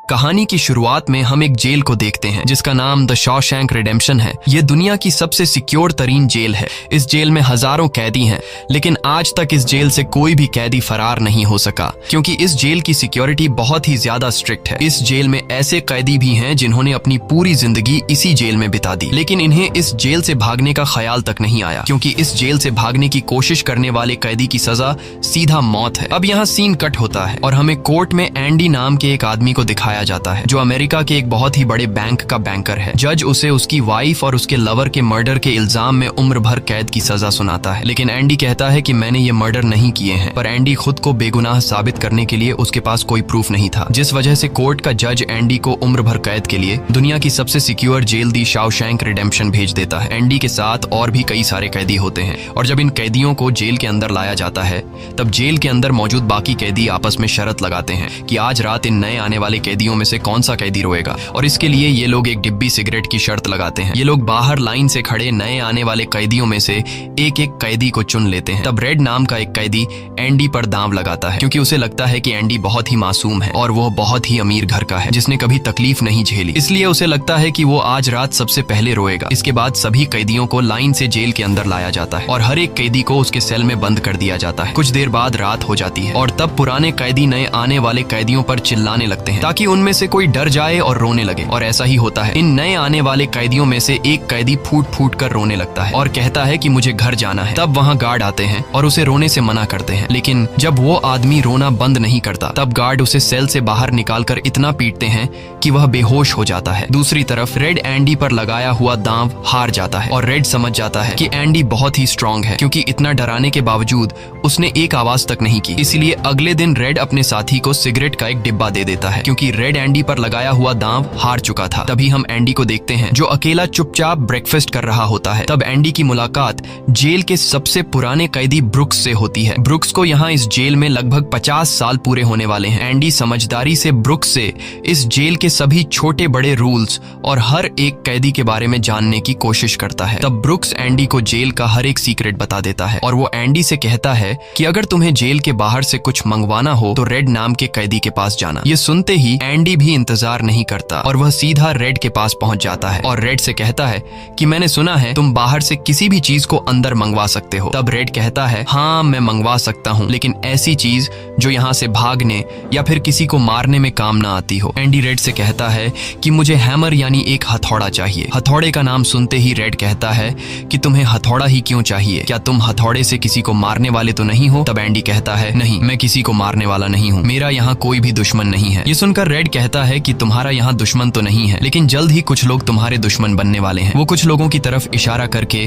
कहानी की शुरुआत में हम एक जेल को देखते हैं जिसका नाम द शॉशैंक रिडेम्पशन है। ये दुनिया की सबसे सिक्योर तरीन जेल है। इस जेल में हजारों कैदी हैं, लेकिन आज तक इस जेल से कोई भी कैदी फरार नहीं हो सका क्योंकि इस जेल की सिक्योरिटी बहुत ही ज्यादा स्ट्रिक्ट है। इस जेल में ऐसे कैदी भी हैं जिन्होंने अपनी पूरी जिंदगी इसी जेल में बिता दी, लेकिन इन्हें इस जेल से भागने का ख्याल तक नहीं आया क्योंकि इस जेल से भागने की कोशिश करने वाले कैदी की सजा सीधा मौत है। अब यहाँ सीन कट होता है और हमें कोर्ट में एंडी नाम के एक आदमी को दिखाया जाता है जो अमेरिका के एक बहुत ही बड़े बैंक का बैंकर है। जज उसे उसकी वाइफ और उसके लवर के मर्डर के इल्जाम में उम्र भर कैद की सजा सुनाता है, लेकिन एंडी कहता है कि मैंने ये मर्डर नहीं किए हैं। पर एंडी खुद को बेगुनाह साबित करने के लिए उसके पास कोई प्रूफ नहीं था, जिस वजह से कोर्ट का जज एंडी को उम्र भर कैद के लिए दुनिया की सबसे सिक्योर जेल दी शॉशैंक रिडेम्पशन भेज देता है। एंडी के साथ और भी कई सारे कैदी होते हैं और जब इन कैदियों को जेल के अंदर लाया जाता है तब जेल के अंदर मौजूद बाकी कैदी आपस में शर्त लगाते हैं कि आज रात इन नए आने वाले कैदियों में से कौन सा कैदी रोएगा, और इसके लिए ये लोग एक डिब्बी सिगरेट की शर्त लगाते हैं। ये लोग बाहर लाइन से खड़े नए आने वाले कैदियों में से एक एक कैदी को चुन लेते हैं। तब रेड नाम का एक कैदी एंडी पर दांव लगाता है क्योंकि उसे लगता है कि एंडी बहुत ही मासूम है और वो बहुत ही अमीर घर का है जिसने कभी तकलीफ नहीं झेली, इसलिए उसे लगता है कि वो आज रात सबसे पहले रोएगा। इसके बाद सभी कैदियों को लाइन से जेल के अंदर लाया जाता है और हर एक कैदी को उसके सेल में बंद कर दिया जाता है। कुछ देर बाद रात हो जाती है और तब पुराने कैदी नए आने वाले कैदियों पर चिल्लाने लगते हैं ताकि उनमें से कोई डर जाए और रोने लगे, और ऐसा ही होता है। इन नए आने वाले कैदियों में से एक कैदी फूट फूट कर रोने लगता है और कहता है कि मुझे घर जाना है। तब वहाँ गार्ड आते हैं और उसे रोने से मना करते हैं, लेकिन जब वो आदमी रोना बंद नहीं करता तब गार्ड उसे सेल से बाहर निकालकर इतना पीटते हैं कि वह बेहोश हो जाता है। दूसरी तरफ रेड एंडी पर लगाया हुआ दांव हार जाता है और रेड समझ जाता है कि एंडी बहुत ही स्ट्रांग है क्योंकि इतना डराने के बावजूद उसने एक आवाज तक नहीं की। इसलिए अगले दिन रेड अपने साथी को सिगरेट का एक डिब्बा दे देता है क्योंकि रेड एंडी पर लगाया हुआ दांव हार चुका था। तभी हम एंडी को देखते हैं जो अकेला चुपचाप ब्रेकफास्ट कर रहा होता है। तब एंडी की मुलाकात जेल के सबसे पुराने कैदी ब्रुक्स से होती है। ब्रुक्स को यहाँ इस जेल में लगभग 50 साल पूरे होने वाले हैं। एंडी समझदारी से ब्रुक्स से इस जेल के सभी छोटे बड़े रूल्स और हर एक कैदी के बारे में जानने की कोशिश करता है। तब ब्रुक्स एंडी को जेल का हर एक सीक्रेट बता देता है और वो एंडी से कहता है कि अगर तुम्हें जेल के बाहर से कुछ मंगवाना हो तो रेड नाम के कैदी के पास जाना। ये सुनते ही एंडी भी इंतजार नहीं करता और वह सीधा रेड के पास पहुंच जाता है और रेड से कहता है कि मैंने सुना है तुम बाहर से किसी भी चीज को अंदर मंगवा सकते हो। तब रेड कहता है हाँ मैं मंगवा सकता हूँ, लेकिन ऐसी चीज जो यहाँ से भागने या फिर किसी को मारने में काम ना आती हो। एंडी रेड से कहता है कि मुझे हैमर यानी एक हथौड़ा चाहिए। हथौड़े का नाम सुनते ही रेड कहता है कि तुम्हें हथौड़ा ही क्यों चाहिए, क्या तुम हथौड़े से किसी को मारने वाले तो नहीं हो? तब एंडी कहता है नहीं, मैं किसी को मारने वाला नहीं हूँ, मेरा यहाँ कोई भी दुश्मन नहीं है। ये सुनकर रेड कहता है कि तुम्हारा यहाँ दुश्मन तो नहीं है, लेकिन जल्द ही कुछ लोग तुम्हारे दुश्मन बनने वाले हैं। वो कुछ लोगों की तरफ इशारा करके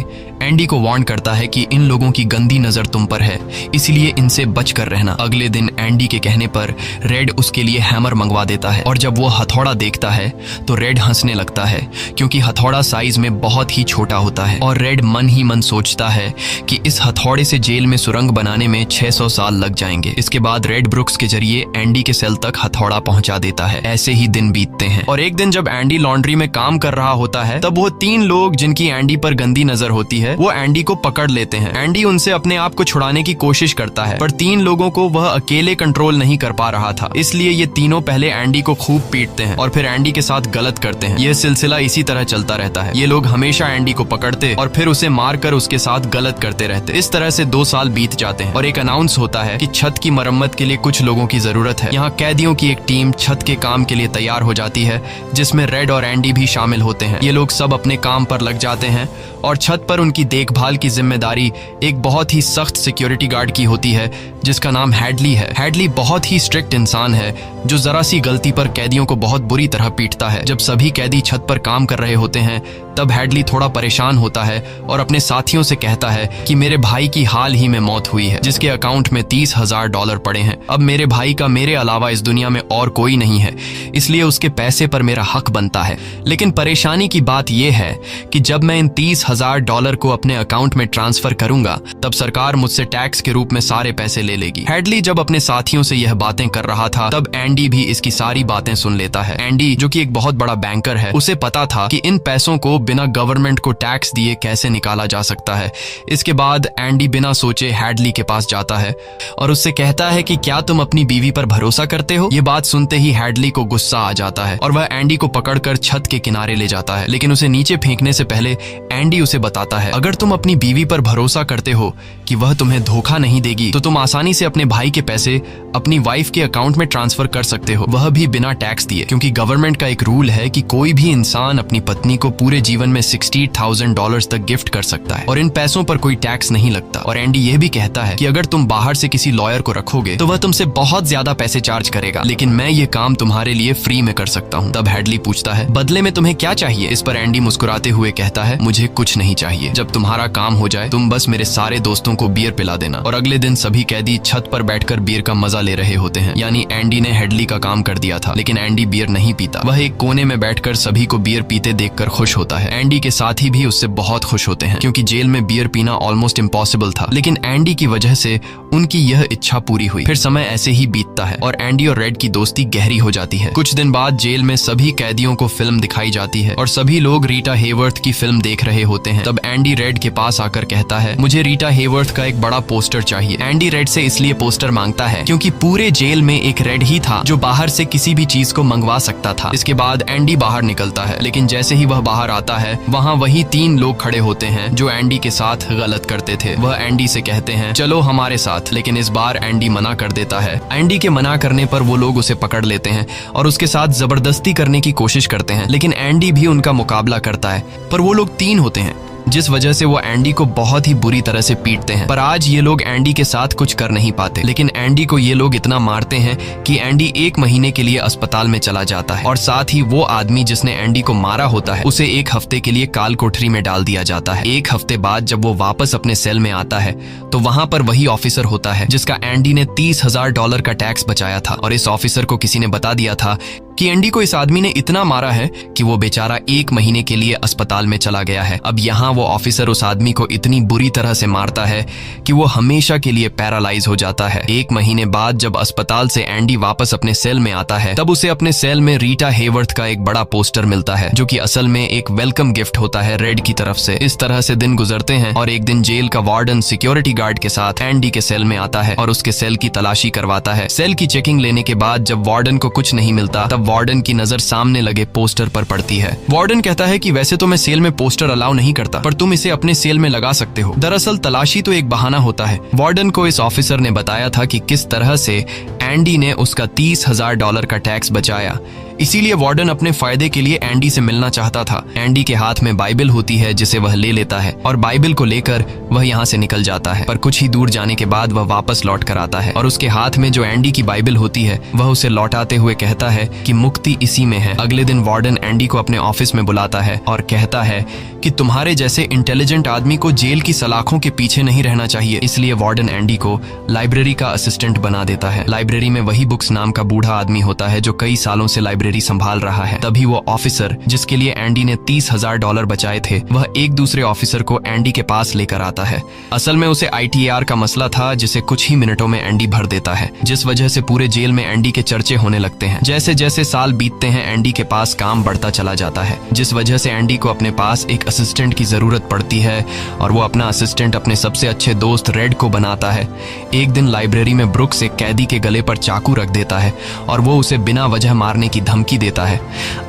एंडी को वार्न करता है कि इन लोगों की गंदी नजर तुम पर है, इसलिए इनसे बच कर रहना। अगले दिन एंडी के कहने पर रेड उसके लिए हैमर मंगवा देता है और जब वो हथौड़ा देखता है तो रेड हंसने लगता है क्योंकि हथौड़ा साइज में बहुत ही छोटा होता है और रेड मन ही मन सोचता है कि इस हथौड़े से जेल में सुरंग बनाने में 600 साल लग जाएंगे। इसके बाद रेड ब्रुक्स के जरिए एंडी के सेल तक हथौड़ा पहुंचा देता है। ऐसे ही दिन बीतते हैं और एक दिन जब एंडी लॉन्ड्री में काम कर रहा होता है तब वो 3 लोग जिनकी एंडी पर गंदी नजर होती है वो एंडी को पकड़ लेते हैं। एंडी उनसे अपने आप को छुड़ाने की कोशिश करता है पर 3 लोगों को वह अकेले कंट्रोल नहीं कर पा रहा था, इसलिए ये तीनों पहले एंडी को खूब पीटते हैं और फिर एंडी के साथ गलत करते हैं। यह सिलसिला इसी तरह चलता रहता है। ये लोग हमेशा एंडी को पकड़ते और फिर उसे मारकर उसके साथ गलत करते रहते। इस तरह से 2 साल बीत जाते हैं और एक अनाउंस होता है कि छत की मरम्मत के लिए कुछ लोगों की जरूरत है। यहाँ कैदियों की एक टीम छत के काम के लिए तैयार हो जाती है जिसमें रेड और एंडी भी शामिल होते हैं। ये लोग सब अपने काम पर लग जाते हैं और छत पर उनकी देखभाल की जिम्मेदारी एक बहुत ही सख्त सिक्योरिटी गार्ड की होती है जिसका नाम हैडली है। हैडली बहुत ही स्ट्रिक्ट इंसान है जो जरा सी गलती पर कैदियों को बहुत बुरी तरह पीटता है। जब सभी कैदी छत पर काम कर रहे होते हैं तब हैडली थोड़ा परेशान होता है और अपने साथियों से कहता है कि मेरे भाई की हाल ही में मौत हुई है जिसके अकाउंट में $30,000 पड़े हैं। अब मेरे भाई का मेरे अलावा इस दुनिया में और कोई नहीं है, इसलिए उसके पैसे पर मेरा हक बनता है। लेकिन परेशानी की बात यह है कि जब मैं इन $30,000 को अपने अकाउंट में ट्रांसफर करूंगा तब सरकार मुझसे टैक्स के रूप में सारे पैसे ले लेगी। हैडली जब अपने साथियों से यह बातें कर रहा था तब एंडी भी इसकी सारी बातें सुन लेता है। एंडी जो कि एक बहुत बड़ा बैंकर है, उसे पता था कि इन पैसों को बिना गवर्नमेंट को टैक्स दिए कैसे निकाला जा सकता है। इसके बाद एंडी बिना सोचे हैडली के पास जाता है और उससे कहता है कि क्या तुम अपनी बीवी पर भरोसा करते हो? ये बात सुनते ही हैडली को गुस्सा आ जाता है और वह एंडी को पकड़कर छत के किनारे ले जाता है, लेकिन उसे नीचे फेंकने से पहले एंडी उसे बताता है, अगर तुम अपनी बीवी पर भरोसा करते हो कि वह तुम्हें धोखा नहीं देगी तो तुम आसानी से अपने भाई के पैसे अपनी वाइफ के अकाउंट में ट्रांसफर कर सकते हो, वह भी बिना टैक्स दिए, क्योंकि गवर्नमेंट का एक रूल है कि कोई भी इंसान अपनी पत्नी को पूरे जीवन में $60,000 तक गिफ्ट कर सकता है और इन पैसों पर कोई टैक्स नहीं लगता। और एंडी यह भी कहता है कि अगर तुम बाहर से किसी लॉयर को रखोगे तो वह तुमसे बहुत ज्यादा पैसे चार्ज करेगा, लेकिन मैं ये काम तुम्हारे लिए फ्री में कर सकता हूँ। तब हैडली पूछता है, बदले में तुम्हें क्या चाहिए? इस पर एंडी मुस्कुराते हुए कहता है, मुझे कुछ नहीं चाहिए, जब तुम्हारा काम हो जाए तुम बस मेरे सारे दोस्तों को बियर पिला देना। और अगले दिन सभी कैदी छत पर बैठकर बियर का मजा ले रहे होते हैं, यानी एंडी ने हैडली का काम कर दिया था। लेकिन एंडी बियर नहीं पीता, वह एक कोने में बैठकर सभी को बियर पीते देखकर खुश होता है। एंडी के साथी भी उससे बहुत खुश होते हैं, क्योंकि जेल में बियर पीना ऑलमोस्ट इम्पॉसिबल था, लेकिन एंडी की वजह से उनकी यह इच्छा पूरी हुई। फिर समय ऐसे ही बीतता है और एंडी और रेड की दोस्ती गहरी हो जाती है। कुछ दिन बाद जेल में सभी कैदियों को फिल्म दिखाई जाती है और सभी लोग रीटा हेवर्थ की फिल्म देख रहे होते हैं। तब एंडी रेड के पास आकर कहता है, मुझे रीटा हेवर्थ का एक बड़ा पोस्टर चाहिए। एंडी रेड से इसलिए पोस्टर मांगता है क्योंकि पूरे जेल में एक रेड ही था जो बाहर से किसी भी चीज को मंगवा सकता था। इसके बाद एंडी बाहर निकलता है, लेकिन जैसे ही वह बाहर आता है वहाँ वही 3 लोग खड़े होते हैं जो एंडी के साथ गलत करते थे। वह एंडी से कहते हैं, चलो हमारे साथ, लेकिन इस बार एंडी मना कर देता है। एंडी के मना करने पर वो लोग उसे पकड़ लेते हैं और उसके साथ जबरदस्ती करने की कोशिश करते हैं, लेकिन एंडी भी उनका मुकाबला करता है, पर वो लोग 3 होते हैं, जिस वजह से वो एंडी को बहुत ही बुरी तरह से पीटते हैं। पर आज ये लोग एंडी के साथ कुछ कर नहीं पाते, लेकिन एंडी को ये लोग इतना मारते हैं कि एंडी 1 महीने के लिए अस्पताल में चला जाता है और साथ ही वो आदमी जिसने एंडी को मारा होता है उसे 1 हफ्ते के लिए काल कोठरी में डाल दिया जाता है। 1 हफ्ते बाद जब वो वापस अपने सेल में आता है तो वहाँ पर वही ऑफिसर होता है जिसका एंडी ने $30,000 का टैक्स बचाया था, और इस ऑफिसर को किसी ने बता दिया था कि एंडी को इस आदमी ने इतना मारा है कि वो बेचारा 1 महीने के लिए अस्पताल में चला गया है। अब यहाँ वो ऑफिसर उस आदमी को इतनी बुरी तरह से मारता है कि वो हमेशा के लिए पैरालाइज हो जाता है। 1 महीने बाद जब अस्पताल से एंडी वापस अपने सेल में आता है तब उसे अपने सेल में रीटा हेवर्थ का एक बड़ा पोस्टर मिलता है, जो कि असल में एक वेलकम गिफ्ट होता है रेड की तरफ से। इस तरह से दिन गुजरते हैं और एक दिन जेल का वार्डन सिक्योरिटी गार्ड के साथ एंडी के सेल में आता है और उसके सेल की तलाशी करवाता है। सेल की चेकिंग लेने के बाद जब वार्डन को कुछ नहीं मिलता तब वार्डन की नजर सामने लगे पोस्टर पर पड़ती है। वार्डन कहता है कि वैसे तो मैं सेल में पोस्टर अलाउ नहीं करता, पर तुम इसे अपने सेल में लगा सकते हो। दरअसल तलाशी तो एक बहाना होता है। वार्डन को इस ऑफिसर ने बताया था कि किस तरह से एंडी ने उसका $30,000 का टैक्स बचाया, इसीलिए वार्डन अपने फायदे के लिए एंडी से मिलना चाहता था। एंडी के हाथ में बाइबल होती है जिसे वह ले लेता है और बाइबल को लेकर वह यहाँ से निकल जाता है, पर कुछ ही दूर जाने के बाद वह वापस लौट कर आता है और उसके हाथ में जो एंडी की बाइबल होती है वह उसे लौटाते हुए कहता है कि मुक्ति इसी में है। अगले दिन वार्डन एंडी को अपने ऑफिस में बुलाता है और कहता है कि तुम्हारे जैसे इंटेलिजेंट आदमी को जेल की सलाखों के पीछे नहीं रहना चाहिए, इसलिए वार्डन एंडी को लाइब्रेरी का असिस्टेंट बना देता है। लाइब्रेरी में वही बुक्स नाम का बूढ़ा आदमी होता है जो कई सालों से लाइब्रेरी संभाल रहा है। तभी वो ऑफिसर जिसके लिए एंडी ने $30,000 बचाए थे वह एक दूसरे ऑफिसर को एंडी के पास लेकर आता है। असल में उसे ITAR का मसला था जिसे कुछ ही मिनटों में एंडी भर देता है, जिस वजह से पूरे जेल में एंडी के चर्चे होने लगते हैं। जैसे जैसे साल बीतते हैं एंडी के पास काम बढ़ता चला जाता है, जिस वजह से एंडी को अपने पास एक असिस्टेंट की जरूरत पड़ती है और वो अपना असिस्टेंट अपने सबसे अच्छे दोस्त रेड को बनाता है। एक दिन लाइब्रेरी में ब्रुक्स एक कैदी के गले पर चाकू रख देता है और वो उसे बिना वजह मारने की धमकी देता है।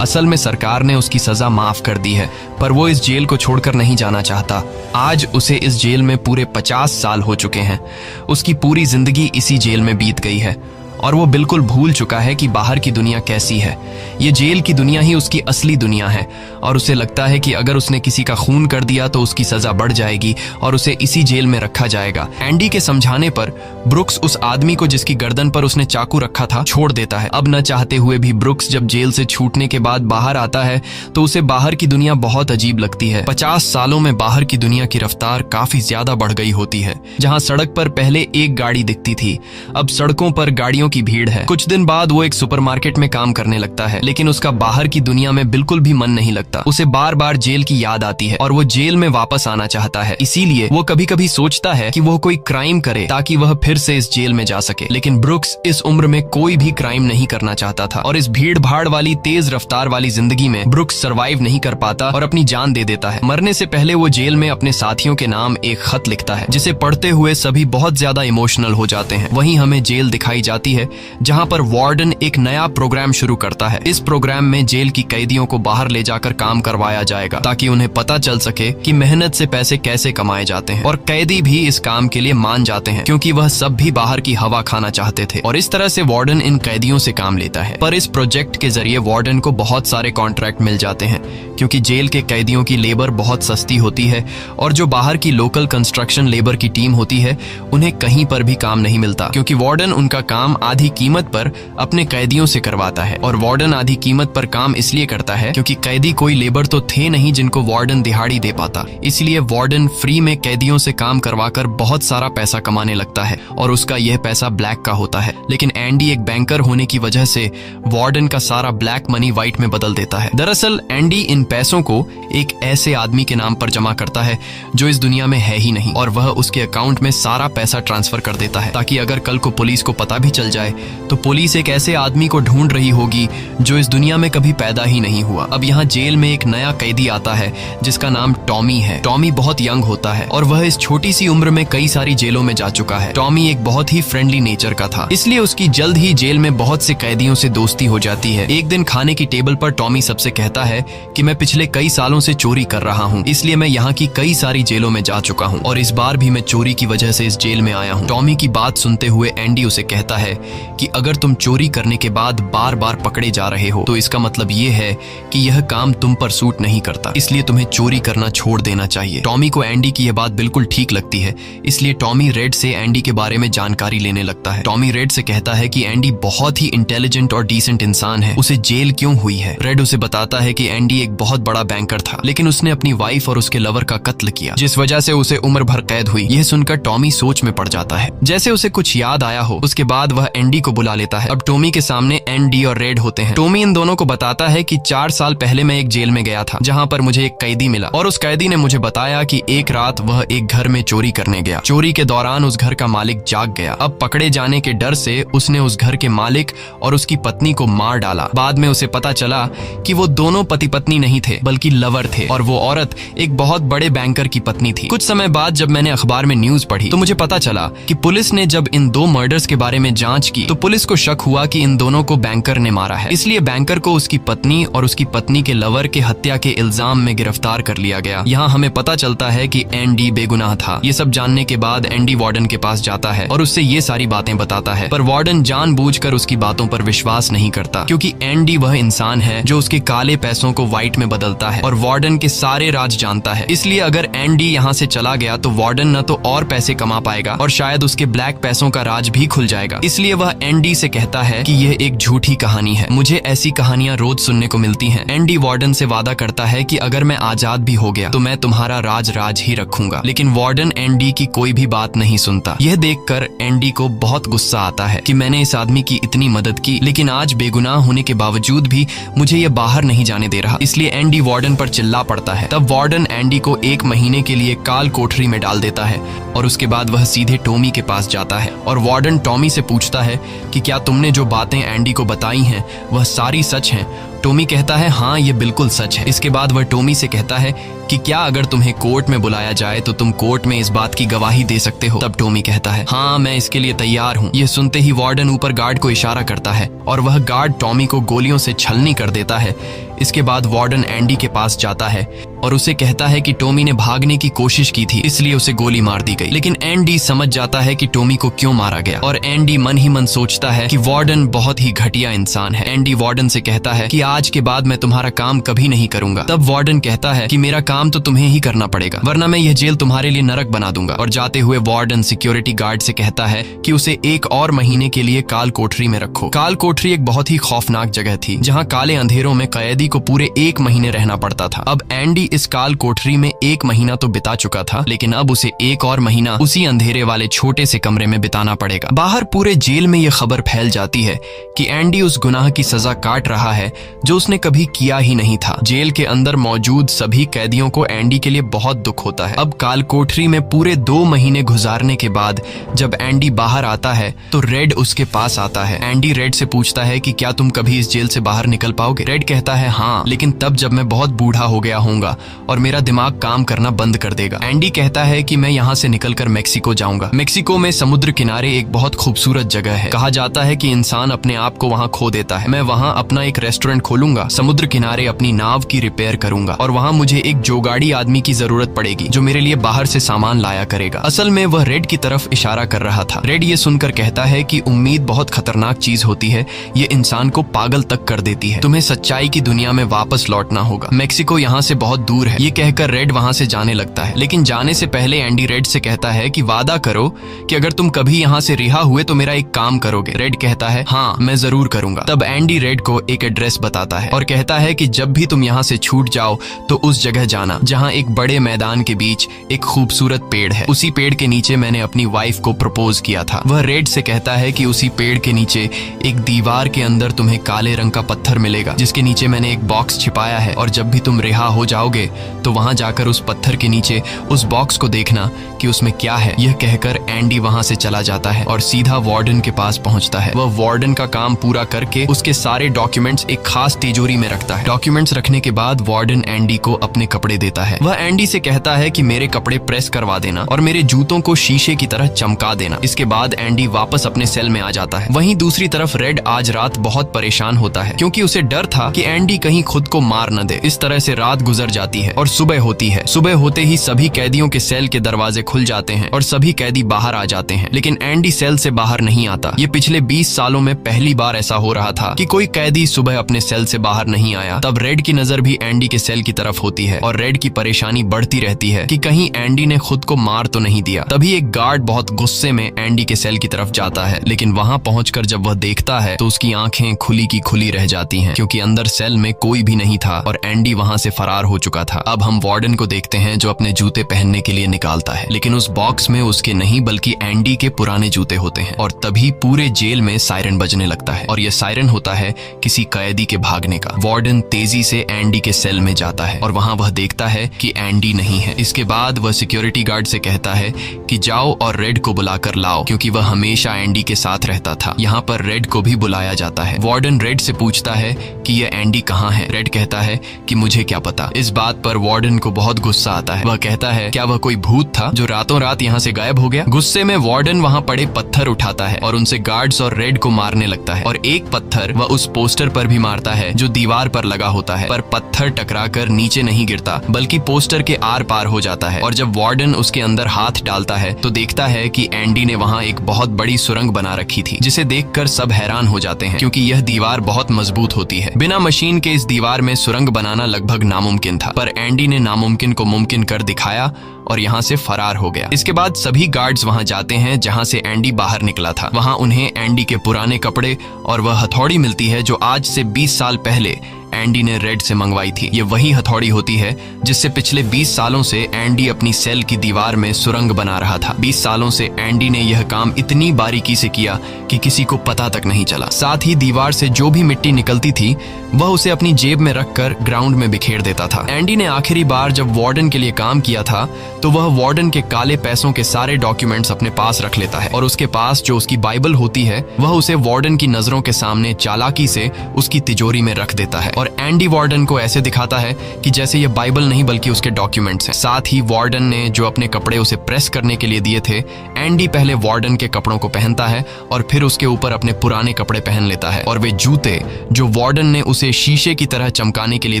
असल में सरकार ने उसकी सजा माफ कर दी है, पर वो इस जेल को छोड़कर नहीं जाना चाहता। आज उसे इस जेल में पूरे 50 साल हो चुके हैं। उसकी पूरी जिंदगी इसी जेल में बीत गई है और वो बिल्कुल भूल चुका है कि बाहर की दुनिया कैसी है। ये जेल की दुनिया ही उसकी असली दुनिया है और उसे लगता है कि अगर उसने किसी का खून कर दिया तो उसकी सजा बढ़ जाएगी और उसे इसी जेल में रखा जाएगा। एंडी के समझाने पर ब्रुक्स उस आदमी को जिसकी गर्दन पर उसने चाकू रखा था छोड़ देता है। अब न चाहते हुए भी ब्रुक्स जब जेल से छूटने के बाद बाहर आता है तो उसे बाहर की दुनिया बहुत अजीब लगती है। 50 सालों में बाहर की दुनिया की रफ्तार काफी ज्यादा बढ़ गई होती है। जहाँ सड़क पर पहले एक गाड़ी दिखती थी, अब सड़कों पर गाड़ियों की भीड़ है। कुछ दिन बाद वो एक सुपरमार्केट में काम करने लगता है, लेकिन उसका बाहर की दुनिया में बिल्कुल भी मन नहीं लगता। उसे बार बार जेल की याद आती है और वो जेल में वापस आना चाहता है। इसीलिए वो कभी कभी सोचता है कि वो कोई क्राइम करे ताकि वह फिर से इस जेल में जा सके। लेकिन ब्रुक्स इस उम्र में कोई भी क्राइम नहीं करना चाहता था और इस भीड़ भाड़ वाली तेज रफ्तार वाली जिंदगी में ब्रुक्स सरवाइव नहीं कर पाता और अपनी जान दे देता है। मरने से पहले वो जेल में अपने साथियों के नाम एक खत लिखता है, जिसे पढ़ते हुए सभी बहुत ज्यादा इमोशनल हो जाते हैं। वहीं हमें जेल दिखाई जाती है, जहां पर वार्डन एक नया प्रोग्राम शुरू करता है। इस प्रोग्राम में जेल की कैदियों को बाहर ले जाकर काम करवाया जाएगा ताकि उन्हें पता चल सके कि मेहनत से पैसे कैसे कमाए जाते हैं। और कैदी भी इस काम के लिए मान जाते हैं, क्योंकि वह सब भी बाहर की हवा खाना चाहते थे। और इस तरह से वार्डन इन कैदियों से काम लेता है। पर इस प्रोजेक्ट के जरिए वार्डन को बहुत सारे कॉन्ट्रैक्ट मिल जाते हैं, क्योंकि जेल के कैदियों की लेबर बहुत सस्ती होती है और जो बाहर की लोकल कंस्ट्रक्शन लेबर की टीम होती है उन्हें कहीं पर भी काम नहीं मिलता, क्योंकि वार्डन उनका काम आधी कीमत पर अपने कैदियों से करवाता है। और वार्डन आधी कीमत पर काम इसलिए करता है क्योंकि कैदी कोई लेबर तो थे नहीं जिनको वार्डन दिहाड़ी दे पाता। इसलिए वार्डन फ्री में कैदियों से काम करवाकर बहुत सारा पैसा कमाने लगता है और उसका यह पैसा ब्लैक का होता है। लेकिन एंडी एक बैंकर होने की वजह से वार्डन का सारा ब्लैक मनी व्हाइट में बदल देता है। दरअसल एंडी इन पैसों को एक ऐसे आदमी के नाम पर जमा करता है जो इस दुनिया में है ही नहीं, और वह उसके अकाउंट में सारा पैसा ट्रांसफर कर देता है ताकि अगर कल को पुलिस को पता भी चल जाए तो पुलिस एक ऐसे आदमी को ढूंढ रही होगी जो इस दुनिया में कभी पैदा ही नहीं हुआ। अब यहाँ जेल में एक नया कैदी आता है जिसका नाम टॉमी है। टॉमी बहुत यंग होता है और वह इस छोटी सी उम्र में कई सारी जेलों में जा चुका है। टॉमी एक बहुत ही फ्रेंडली नेचर का था, इसलिए उसकी जल्द ही जेल में बहुत से कैदियों से दोस्ती हो जाती है। एक दिन खाने की टेबल पर टॉमी सबसे कहता है कि मैं पिछले कई सालों से चोरी कर रहा हूँ, इसलिए मैं यहाँ की कई सारी जेलों में जा चुका हूँ और इस बार भी मैं चोरी की वजह से इस जेल में आया हूँ। टॉमी की बात सुनते हुए एंडी उसे कहता है कि अगर तुम चोरी करने के बाद बार बार पकड़े जा रहे हो तो इसका मतलब ये है कि यह काम तुम पर सूट नहीं करता, इसलिए तुम्हें चोरी करना छोड़ देना चाहिए। टॉमी को एंडी की यह बात बिल्कुल ठीक लगती है, इसलिए टॉमी रेड से एंडी के बारे में जानकारी लेने लगता है। टॉमी रेड से कहता है कि एंडी बहुत ही इंटेलिजेंट और डिसेंट इंसान है, उसे जेल क्यों हुई है। रेड उसे बताता है कि एंडी एक बहुत बड़ा बैंकर था, लेकिन उसने अपनी वाइफ और उसके लवर का कत्ल किया, जिस वजह से उसे उम्र भर कैद हुई। यह सुनकर टॉमी सोच में पड़ जाता है, जैसे उसे कुछ याद आया हो। उसके बाद वह एंडी को बुला लेता है। अब टॉमी के सामने एंडी और रेड होते हैं। टॉमी इन दोनों को बताता है कि 4 साल पहले मैं एक जेल में गया था जहां पर मुझे एक कैदी मिला और उस कैदी ने मुझे बताया कि एक रात वह एक घर में चोरी करने गया। चोरी के दौरान उस घर का मालिक जाग गया। अब पकड़े जाने के डर से उसने उस घर के मालिक और उसकी पत्नी को मार डाला। बाद में उसे पता चला कि वो दोनों पति पत्नी नहीं थे बल्कि लवर थे और वो औरत एक बहुत बड़े बैंकर की पत्नी थी। कुछ समय बाद जब मैंने अखबार में न्यूज पढ़ी तो मुझे पता चला कि पुलिस ने जब इन 2 मर्डर्स के बारे में जांच की तो पुलिस को शक हुआ कि इन दोनों को बैंकर ने मारा है। इसलिए बैंकर को उसकी पत्नी और उसकी पत्नी के लवर के हत्या के इल्जाम में गिरफ्तार कर लिया गया। यहाँ हमें पता चलता है कि एंडी बेगुनाह था। ये सब जानने के बाद एंडी वार्डन के पास जाता है और उससे ये सारी बातें बताता है, पर वार्डन जानबूझकर उसकी बातों पर विश्वास नहीं करता, क्योंकि एंडी वह इंसान है जो उसके काले पैसों को व्हाइट में बदलता है और वार्डन के सारे राज जानता है। इसलिए अगर एंडी यहाँ से चला गया तो वार्डन न तो और पैसे कमा पाएगा और शायद उसके ब्लैक पैसों का राज भी खुल जाएगा। इसलिए वह एंडी से कहता है कि यह एक झूठी कहानी है, मुझे ऐसी कहानियां रोज सुनने को मिलती हैं। एंडी वार्डन से वादा करता है कि अगर मैं आजाद भी हो गया तो मैं तुम्हारा राज ही रखूंगा, लेकिन वार्डन एंडी की कोई भी बात नहीं सुनता। यह देखकर एंडी को बहुत गुस्सा आता है कि मैंने इस आदमी की इतनी मदद की, लेकिन आज बेगुनाह होने के बावजूद भी मुझे यह बाहर नहीं जाने दे रहा। इसलिए एंडी वार्डन पर चिल्ला पड़ता है। तब वार्डन एंडी को 1 महीने के लिए काल कोठरी में डाल देता है और उसके बाद वह सीधे टॉमी के पास जाता है और वार्डन टॉमी से पूछता है कि क्या तुमने जो बातें एंडी को बताई हैं वह सारी सच हैं। टॉमी कहता है हाँ ये बिल्कुल सच है। इसके बाद वह टॉमी से कहता है कि क्या अगर तुम्हें कोर्ट में बुलाया जाए तो तुम कोर्ट में इस बात की गवाही दे सकते हो। तब टॉमी कहता है हाँ मैं इसके लिए तैयार हूँ। यह सुनते ही वार्डन ऊपर गार्ड को इशारा करता है और वह गार्ड टॉमी को गोलियों से छलनी कर देता है। इसके बाद वार्डन एंडी के पास जाता है और उसे कहता है कि टॉमी ने भागने की कोशिश की थी इसलिए उसे गोली मार दी गई। लेकिन एंडी समझ जाता है कि टॉमी को क्यों मारा गया और एंडी मन ही मन सोचता है कि वार्डन बहुत ही घटिया इंसान है। एंडी वार्डन से कहता है कि आज के बाद मैं तुम्हारा काम कभी नहीं करूंगा। तब वार्डन कहता है कि मेरा काम तो तुम्हें ही करना पड़ेगा वरना मैं यह जेल तुम्हारे लिए नरक बना दूंगा। और जाते हुए वार्डन सिक्योरिटी गार्ड से कहता है कि उसे 1 और महीने के लिए काल कोठरी में रखो। काल कोठरी एक बहुत ही खौफनाक जगह थी जहाँ काले अंधेरों में कैदी को पूरे 1 महीने रहना पड़ता था। अब एंडी इस काल कोठरी में 1 महीना तो बिता चुका था, लेकिन अब उसे 1 और महीना उसी अंधेरे वाले छोटे से कमरे में बिताना पड़ेगा। बाहर पूरे जेल में यह खबर फैल जाती है कि एंडी उस गुनाह की सजा काट रहा है जो उसने कभी किया ही नहीं था। जेल के अंदर मौजूद सभी कैदियों को एंडी के लिए बहुत दुख होता है। अब काल कोठरी में पूरे 2 महीने गुजारने के बाद जब एंडी बाहर आता है तो रेड उसके पास आता है। एंडी रेड से पूछता है कि क्या तुम कभी इस जेल से बाहर निकल पाओगे? रेड कहता है हाँ, लेकिन तब जब मैं बहुत बूढ़ा हो गया होऊंगा और मेरा दिमाग काम करना बंद कर देगा। एंडी कहता है कि मैं यहाँ से निकलकर मेक्सिको जाऊंगा। मेक्सिको में समुद्र किनारे एक बहुत खूबसूरत जगह है। कहा जाता है कि इंसान अपने आप को वहाँ खो देता है। मैं वहाँ अपना एक रेस्टोरेंट खोलूंगा, समुद्र किनारे अपनी नाव की रिपेयर करूंगा और वहाँ मुझे एक जोगाड़ी आदमी की जरूरत पड़ेगी जो मेरे लिए बाहर से सामान लाया करेगा। असल में वह रेड की तरफ इशारा कर रहा था। रेड ये सुनकर कहता है कि उम्मीद बहुत खतरनाक चीज होती है, ये इंसान को पागल तक कर देती है। तुम्हें सच्चाई की दुनिया में वापस लौटना होगा। मेक्सिको यहाँ से बहुत दूर है। ये कहकर रेड वहाँ से जाने लगता है, लेकिन जाने से पहले एंडी रेड से कहता है कि वादा करो कि अगर तुम कभी यहाँ से रिहा हुए तो मेरा एक काम करोगे। रेड कहता है हाँ, मैं जरूर करूंगा। तब एंडी रेड को एक एड्रेस बताता है और कहता है कि जब भी तुम यहाँ से छूट जाओ तो उस जगह जाना जहाँ एक बड़े मैदान के बीच एक खूबसूरत पेड़ है। उसी पेड़ के नीचे मैंने अपनी वाइफ को प्रपोज किया था। वह रेड से कहता है कि उसी पेड़ के नीचे एक दीवार के अंदर तुम्हें काले रंग का पत्थर मिलेगा जिसके नीचे मैंने एक बॉक्स छिपाया है, और जब भी तुम रिहा हो जाओगे तो वहां जाकर उस पत्थर के नीचे उस बॉक्स को देखना कि उसमें क्या है। यह कहकर एंडी वहां से चला जाता है और सीधा वार्डन के पास पहुंचता है। वह वार्डन का काम पूरा करके उसके सारे डॉक्यूमेंट्स एक खास तिजोरी में रखता है। डॉक्यूमेंट्स रखने के बाद वार्डन एंडी को अपने कपड़े देता है। वह एंडी से कहता है कि मेरे कपड़े प्रेस करवा देना और मेरे जूतों को शीशे की तरह चमका देना। इसके बाद एंडी वापस अपने सेल में आ जाता है। वहीं दूसरी तरफ रेड आज रात बहुत परेशान होता है क्योंकि उसे डर था कि एंडी कहीं खुद को मार न दे। इस तरह से रात गुजर जाती है और सुबह होती है। सुबह होते ही सभी कैदियों के सेल के दरवाजे खुल जाते हैं और सभी कैदी बाहर आ जाते हैं, लेकिन एंडी सेल से बाहर नहीं आता। ये पिछले 20 सालों में पहली बार ऐसा हो रहा था कि कोई कैदी सुबह अपने सेल से बाहर नहीं आया। तब रेड की नजर भी एंडी के सेल की तरफ होती है और रेड की परेशानी बढ़ती रहती है कि कहीं एंडी ने खुद को मार तो नहीं दिया। तभी एक गार्ड बहुत गुस्से में एंडी के सेल की तरफ जाता है, लेकिन वहां पहुंचकर जब वह देखता है तो उसकी आंखें खुली की खुली रह जाती हैं क्योंकि अंदर सेल में कोई भी नहीं था और एंडी वहां से फरार हो चुका था। अब हम वार्डन को देखते हैं जो अपने जूते पहनने के लिए निकालता है, लेकिन उस बॉक्स में उसके नहीं बल्कि एंडी के पुराने जूते होते हैं। और तभी पूरे जेल में सायरन बजने लगता है और यह सायरन होता है किसी कैदी के भागने का। वार्डन तेजी से एंडी के सेल में जाता है और वहां वह देखता है कि एंडी नहीं है। इसके बाद वह सिक्योरिटी गार्ड से कहता है कि जाओ और रेड को बुलाकर लाओ क्योंकि वह हमेशा एंडी के साथ रहता था। यहाँ पर रेड को भी बुलाया जाता है। वार्डन रेड से पूछता है कि यह एंडी कहाँ है। रेड कहता है कि मुझे क्या पता। इस बात पर वार्डन को बहुत गुस्सा आता है। वह कहता है क्या वह कोई भूत था जो रातों रात यहाँ से गायब हो गया? गुस्से में वार्डन वहाँ पड़े पत्थर उठाता है और उनसे गार्ड्स और रेड को मारने लगता है और एक पत्थर वह उस पोस्टर पर भी मारता है जो दीवार पर लगा होता है, पर पत्थर टकराकर नीचे नहीं गिरता बल्कि पोस्टर के आर पार हो जाता है। और जब वार्डन उसके अंदर हाथ डालता है तो देखता है कि एंडी ने वहाँ एक बहुत बड़ी सुरंग बना रखी थी जिसे देखकर सब हैरान हो जाते हैं क्योंकि यह दीवार बहुत मजबूत होती है। बिना मशीन के इस दीवार में सुरंग बनाना लगभग नामुमकिन था, पर एंडी ने नामुमकिन को मुमकिन कर दिखाया और यहाँ से फरार हो गया। इसके बाद सभी गार्ड्स वहाँ जाते हैं जहाँ से एंडी बाहर निकला था। वहाँ उन्हें एंडी के पुराने कपड़े और वह हथौड़ी मिलती है जो आज से 20 साल पहले एंडी ने रेड से मंगवाई थी। ये वही हथौड़ी होती है जिससे पिछले 20 सालों से एंडी अपनी सेल की दीवार में सुरंग बना रहा था। 20 सालों से एंडी ने यह काम इतनी बारीकी से किया कि किसी को पता तक नहीं चला। साथ ही दीवार से जो भी मिट्टी निकलती थी वह उसे अपनी जेब में रखकर ग्राउंड में बिखेर देता था। एंडी ने आखिरी बार जब वार्डन के लिए काम किया था तो वह वार्डन के काले पैसों के सारे डॉक्यूमेंट्स अपने पास रख लेता है और उसके पास जो उसकी बाइबल होती है वह उसे वार्डन की नजरों के सामने चालाकी से उसकी तिजोरी में रख देता है और एंडी वार्डन को ऐसे दिखाता है कि जैसे ये बाइबल नहीं बल्कि उसके डॉक्यूमेंट्स हैं। साथ ही वार्डन ने जो अपने कपड़े उसे प्रेस करने के लिए दिए थे, एंडी पहले वार्डन के कपड़ों को पहनता है और फिर उसके ऊपर अपने पुराने कपड़े पहन लेता है और वे जूते जो वार्डन ने उसे शीशे की तरह चमकाने के लिए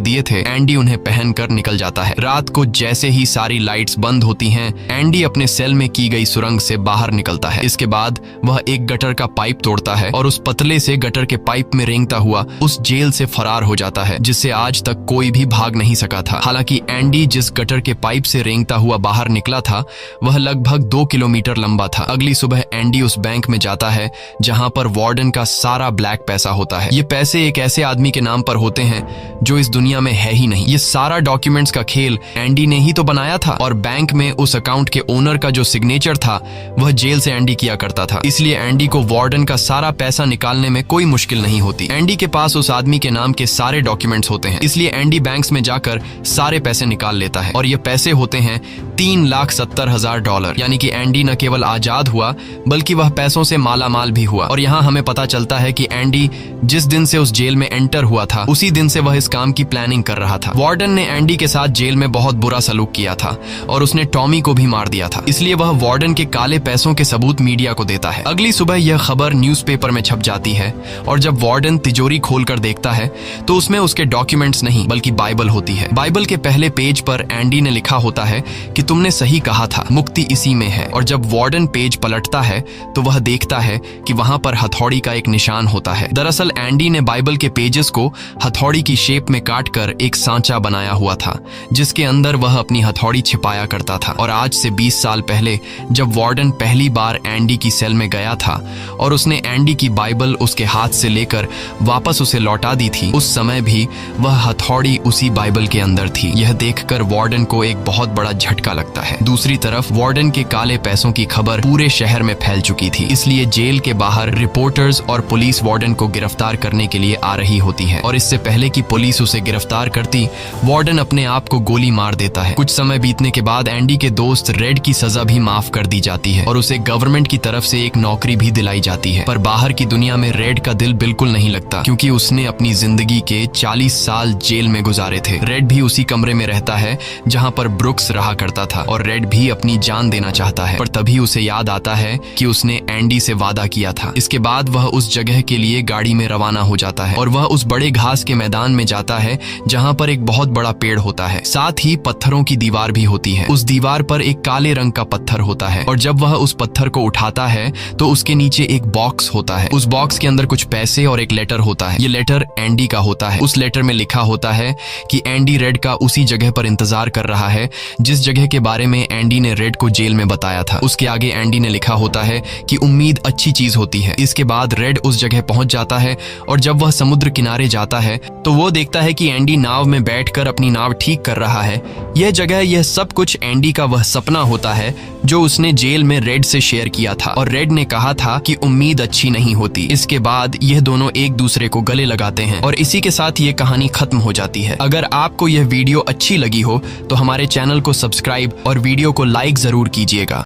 दिए थे, एंडी उन्हें पहनकर निकल जाता है। रात को जैसे ही सारी लाइट्स बंद बंद होती हैं, एंडी अपने सेल में की गई सुरंग से बाहर निकलता है। इसके बाद वह एक गटर का पाइप तोड़ता है और उस पतले से गटर के पाइप में रेंगता हुआ उस जेल से फरार हो जाता है, जिससे आज तक कोई भी भाग नहीं सका था। हालांकि एंडी जिस गटर के पाइप से रेंगता हुआ बाहर निकला था वह लगभग 2 किलोमीटर लंबा था। अगली सुबह एंडी उस बैंक में जाता है जहां पर वार्डन का सारा ब्लैक पैसा होता है। ये पैसे एक ऐसे आदमी के नाम पर होते हैं जो इस दुनिया में है ही नहीं। ये सारा डॉक्यूमेंट्स का खेल एंडी ने ही तो बनाया था और बैंक में उस अकाउंट के ओनर का जो सिग्नेचर था वह जेल से एंडी किया करता था। इसलिए एंडी को वार्डन का सारा पैसा निकालने में कोई मुश्किल नहीं होती। एंडी के पास उस आदमी के नाम के सारे डॉक्यूमेंट्स होते हैं, इसलिए एंडी बैंक्स में जाकर सारे पैसे निकाल लेता है और ये पैसे होते हैं $3,70,000। यानी कि एंडी न केवल आजाद हुआ बल्कि वह पैसों से मालामाल भी हुआ। और यहाँ हमें पता चलता है कि एंडी जिस दिन से उस जेल में एंटर हुआ था उसी दिन से वह इस काम की प्लानिंग कर रहा था। वार्डन ने एंडी के साथ जेल में बहुत बुरा सलूक किया था और उसने टॉमी को भी मार दिया था, इसलिए वह वार्डन के काले पैसों के सबूत मीडिया को देता है। अगली सुबह यह खबर न्यूज़पेपर में छप जाती है और जब वार्डन तिजोरी खोलकर देखता है तो उसमें उसके डॉक्यूमेंट्स नहीं बल्कि बाइबल होती है। बाइबल के पहले पेज पर एंडी ने लिखा होता है कि तुमने सही कहा था, मुक्ति इसी में है। और जब वार्डन पेज पलटता है तो वह देखता है कि वहां पर हथौड़ी का एक निशान होता है। दरअसल एंडी ने बाइबल के पेजेस को हथौड़ी की शेप में काटकर एक सांचा बनाया हुआ था जिसके अंदर वह अपनी हथौड़ी छिपाया करता था। और आज से 20 साल पहले जब वार्डन पहली बार एंडी की सेल में गया था और उसने एंडी की बाइबल उसके हाथ से लेकर वापस उसे लौटा दी थी, उस समय भी वह हथौड़ी उसी बाइबल के अंदर थी। यह देखकर वार्डन को एक बहुत बड़ा झटका लगता है। दूसरी तरफ वार्डन के काले पैसों की खबर पूरे शहर में फैल चुकी थी, इसलिए जेल के बाहर रिपोर्टर्स और पुलिस वार्डन को गिरफ्तार करने के लिए आ रही होती है। और इससे पहले कि पुलिस उसे गिरफ्तार करती, वार्डन अपने आप को गोली मार देता है। कुछ समय बीतने के बाद एंडी के दोस्त रेड की सजा भी माफ कर दी जाती है और उसे गवर्नमेंट की तरफ से एक नौकरी भी दिलाई जाती है। पर बाहर की दुनिया में रेड का दिल बिल्कुल नहीं लगता क्योंकि उसने अपनी जिंदगी के 40 साल जेल में गुजारे थे। रेड भी उसी कमरे में रहता है जहां पर ब्रुक्स रहा करता था और रेड भी अपनी जान देना चाहता है, पर तभी उसे याद आता है कि उसने एंडी से वादा किया था। इसके बाद वह उस जगह के लिए गाड़ी में रवाना हो जाता है और वह उस बड़े घास के मैदान में जाता है जहां पर एक बहुत बड़ा पेड़ होता है, साथ ही पत्थरों की दीवार भी होती है। उस दीवार पर एक काले रंग का पत्थर होता है और जब वह उस पत्थर को उठाता है तो उसके नीचे एक बॉक्स होता है। उस बॉक्स के अंदर कुछ पैसे और एक लेटर होता है। ये लेटर एंडी का होता है। उस लेटर में लिखा होता है कि एंडी रेड का उसी जगह पर इंतजार कर रहा है जिस जगह के बारे में एंडी ने रेड को जेल में बताया था। उसके आगे एंडी ने लिखा होता है कि उम्मीद अच्छी चीज होती है। इसके बाद रेड उस जगह पहुंच जाता है और जब वह समुद्र किनारे जाता है तो वो देखता है कि एंडी नाव में बैठकर अपनी नाव ठीक कर रहा है। यह जगह, यह सब कुछ एंडी का वह सपना होता है जो उसने जेल में रेड से शेयर किया था और रेड ने कहा था कि उम्मीद अच्छी नहीं होती। इसके बाद यह दोनों एक दूसरे को गले लगाते हैं और इसी के साथ ये कहानी खत्म हो जाती है। अगर आपको यह वीडियो अच्छी लगी हो तो हमारे चैनल को सब्सक्राइब और वीडियो को लाइक जरूर कीजिएगा।